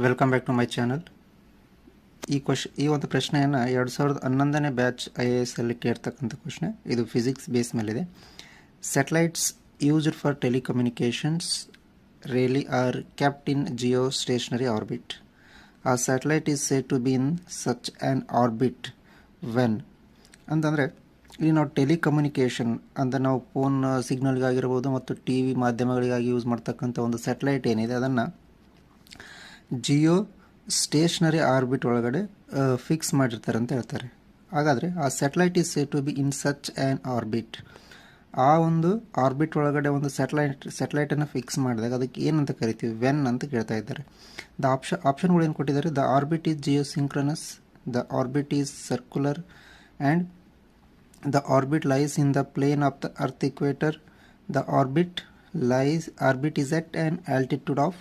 Welcome back to my channel. ಈ ಒಂದು ಪ್ರಶ್ನೆಯನ್ನು 2011ನೇ ಬ್ಯಾಚ್ IAS ಅಲ್ಲಿ ಕೇಳ್ತಕ್ಕಂಥ ಪ್ರಶ್ನೆ. ಇದು ಫಿಸಿಕ್ಸ್ ಬೇಸ್ ಮೇಲಿದೆ. Satellites used for telecommunications really are kept in geostationary orbit. A satellite is said to be in such an orbit when ಅಂತಂದರೆ, ಇಲ್ಲಿ ನಾವು ಟೆಲಿಕಮ್ಯುನಿಕೇಷನ್ ಅಂದರೆ ನಾವು ಫೋನ್ ಸಿಗ್ನಲ್ಗಾಗಿರ್ಬೋದು ಮತ್ತು ಟಿ ವಿ ಮಾಧ್ಯಮಗಳಿಗಾಗಿ ಯೂಸ್ ಮಾಡ್ತಕ್ಕಂಥ ಒಂದು ಸ್ಯಾಟಲೈಟ್ ಏನಿದೆ ಅದನ್ನು ಜಿಯೋ ಸ್ಟೇಷನರಿ ಆರ್ಬಿಟ್ ಒಳಗಡೆ ಫಿಕ್ಸ್ ಮಾಡಿರ್ತಾರೆ ಅಂತ ಹೇಳ್ತಾರೆ. ಹಾಗಾದರೆ ಆ satellite is said to be in such an orbit. ಆ ಒಂದು ಆರ್ಬಿಟ್ ಒಳಗಡೆ ಒಂದು ಸ್ಯಾಟಲೈಟನ್ನು ಫಿಕ್ಸ್ ಮಾಡಿದಾಗ ಅದಕ್ಕೆ ಏನಂತ ಕರಿತೀವಿ? ವೆನ್ ಅಂತ ಕೇಳ್ತಾ ಇದ್ದಾರೆ. ಆಪ್ಷನ್ಗಳು ಏನು ಕೊಟ್ಟಿದ್ದಾರೆ? The orbit is Jio synchronous, the orbit is circular, and the orbit lies in the plane of the earth equator. The orbit is at an altitude of